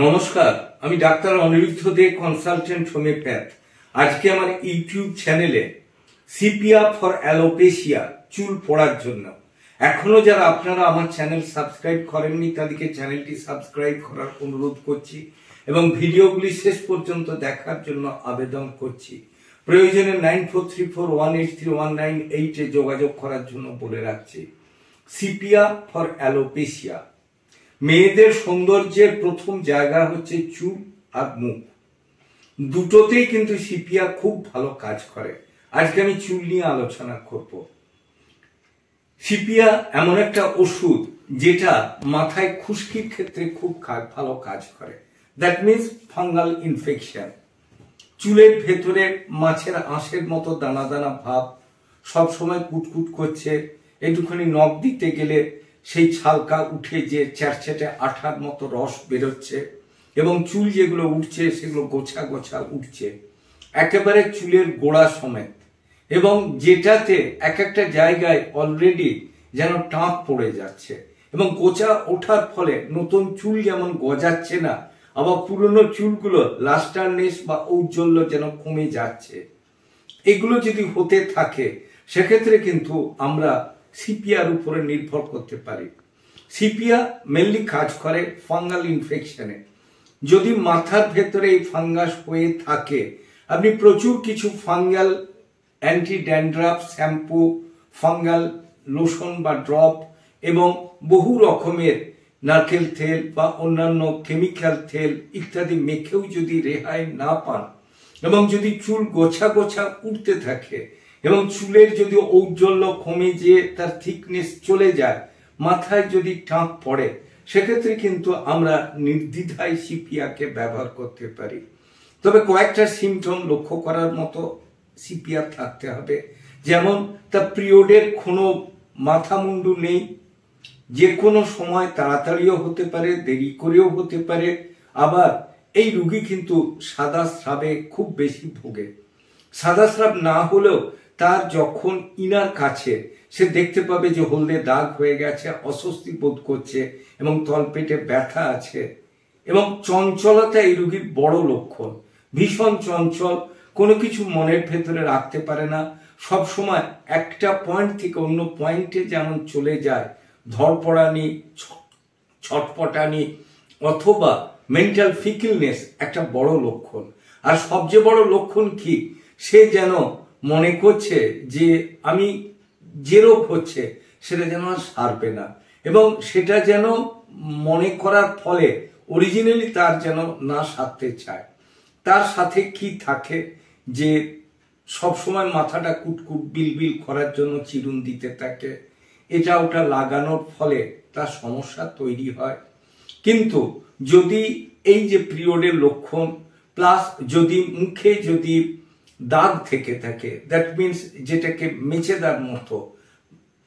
নমস্কার, আমি ডাক্তার অনিরুদ্ধ দে, consultant homeopath. আজকে আমার ইউটিউব চ্যানেলে সিপিয়া ফর অ্যালোপেশিয়া, চুল পড়ার জন্য। এখনো যারা আপনারা আমার চ্যানেল সাবস্ক্রাইব করেননি তাদেরকে চ্যানেলটি সাবস্ক্রাইব করার অনুরোধ করছি এবং ভিডিওগুলি শেষ পর্যন্ত দেখার জন্য আবেদন করছি। প্রয়োজনে 9434183198 যোগাযোগ করার জন্য বলে রাখছি। সিপিয়া ফর অ্যালোপেশিয়া, মেয়েদের সৌন্দর্যের প্রথম জায়গা হচ্ছে চুল আর মুখ, দুটোতেই কিন্তু সিপিয়া খুব ভালো কাজ করে। আজকে আমি চুল নিয়ে আলোচনা করব। সিপিয়া এমন একটা ওষুধ যেটা মাথায় খুশকির ক্ষেত্রে খুব ভালো কাজ করে। দ্যাট মিনস ফাঙ্গাল ইনফেকশন, চুলের ভেতরে মাছের আঁশের মতো দানা দানা ভাব, সবসময় কুটকুট করছে, একটুখানি নখ দিতে গেলে সেই ছালকা উঠে যে চ্যাটচ্যাটে আঠার মতো রস বেরোচ্ছে এবং চুল যেগুলো উঠছে সেগুলো গোছা গোছা উঠছে একেবারে চুলের গোড়া সমেত, এবং যেটাতে এক একটা জায়গায় অলরেডি যেন টাঁক পড়ে যাচ্ছে এবং গোছা ওঠার ফলে নতুন চুল যেমন গজাচ্ছে না, আবার পুরনো চুলগুলো লাস্টারনেস বা ঔজ্জ্বল্য যেন কমে যাচ্ছে। এগুলো যদি হতে থাকে সেক্ষেত্রে কিন্তু আমরা সিপিয়ার উপরে নির্ভর করতে পারি। সিপিয়া মেনলি কাজ করে ফাঙ্গাল ইনফেকশনে। যদি মাথার ভেতরে এই ফাঙ্গাস হয়ে থাকে, আপনি প্রচুর কিছু fungal anti dandruff shampoo, fungal lotion বা ড্রপ এবং বহু রকমের নারকেল তেল বা অন্যান্য কেমিক্যাল তেল ইত্যাদি মেখেও যদি রেহাই না পান এবং যদি চুল গোছা গোছা উঠতে থাকে এবং চুলের যদি ঔজ্জ্বল্য কমে যেয়ে তার থিকনেস চলে যায়, মাথায় যদি টাক পড়ে, সেক্ষেত্রে কিন্তু আমরা নির্দ্বিধায় সিপিয়াকে ব্যবহার করতে পারি। তবে কয়েকটা সিমটম লক্ষ্য করার মতো সিপিয়া থাকতে হবে। যেমন তার পিরিয়ডের কোনো মাথা মুন্ডু নেই, যে কোনো সময় তাড়াতাড়িও হতে পারে, দেরি করেও হতে পারে। আবার এই রোগী কিন্তু সাদা স্রাবে খুব বেশি ভোগে। সাদা স্রাব না হলেও তার যখন ইনার কাছে সে দেখতে পাবে যে হলদে দাগ হয়ে গেছে, অস্বস্তি বোধ করছে এবং তলপেটে ব্যথা আছে এবং চঞ্চলতা এই রোগীর বড় লক্ষণ। ভীষণ চঞ্চল, কোনো কিছু মনের ভেতরে রাখতে পারে না, সব সময় একটা পয়েন্ট থেকে অন্য পয়েন্টে যেমন চলে যায়, ধরপড়ানি, ছটপটানি অথবা মেন্টাল ফিকিলনেস একটা বড় লক্ষণ। আর সবচেয়ে বড় লক্ষণ কি, সে যেন মনে করছে যে আমি যে রোগ হচ্ছে সেটা যেন আর সারবে না এবং সেটা যেন মনে করার ফলে অরিজিনালি তার যেন না সারতে চায়। তার সাথে কি থাকে যে সবসময় মাথাটা কুটকুট বিলবিল করার জন্য চিরুন দিতে থাকে, এটা ওটা লাগানোর ফলে তার সমস্যা তৈরি হয়। কিন্তু যদি এই যে পিরিয়ডের লক্ষণ প্লাস যদি মুখে যদি দাগ থেকে থাকে, দ্যাট মিনস যেটাকে মেচেদার মতো,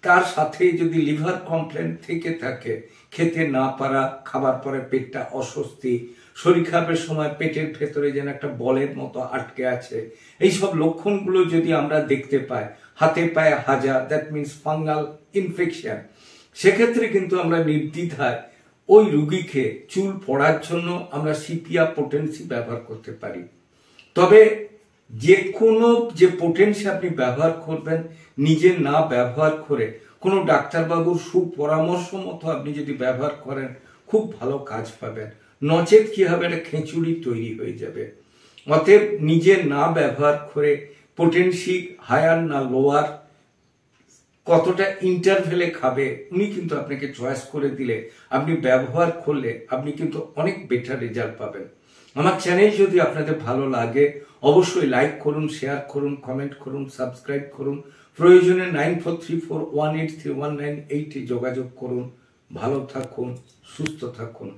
তার সাথে যদি লিভার কমপ্লেন থেকে থাকে, খেতে না পারা, খাবার পরে পেটটা অস্বস্তি, শরীর খারাপের সময় পেটের ভেতরে যেন একটা বলের মতো আটকে আছে, এইসব লক্ষণগুলো যদি আমরা দেখতে পাই, হাতে পায়ে হাজা, দ্যাট মিনস ফাঙ্গাল ইনফেকশন, সেক্ষেত্রে কিন্তু আমরা নির্দ্বিধায় ওই রোগীকে চুল পড়ার জন্য আমরা সিপিয়া পোটেন্সি ব্যবহার করতে পারি। তবে যে কোনো যে পোটেন্সি আপনি ব্যবহার করবেন, নিজে না ব্যবহার করে কোনো ডাক্তারবাবুর সুপরামর্শ মতো আপনি যদি ব্যবহার করেন, খুব ভালো কাজ পাবেন। নচেত কি হবে, একটা খেঁচুড়ি তৈরি হয়ে যাবে। অতএব নিজে না ব্যবহার করে পোটেন্সি হায়ার না লোয়ার, কতটা ইন্টারভেলে খাবে, উনি কিন্তু আপনাকে চয়েস করে দিলে আপনি ব্যবহার করলে আপনি কিন্তু অনেক বেটার রেজাল্ট পাবেন। আমার চ্যানেল যদি আপনাদের ভালো লাগে অবশ্যই লাইক করুন, শেয়ার করুন, কমেন্ট করুন, সাবস্ক্রাইব করুন। প্রয়োজনে 9434183198 যোগাযোগ করুন। ভালো থাকুন, সুস্থ থাকুন।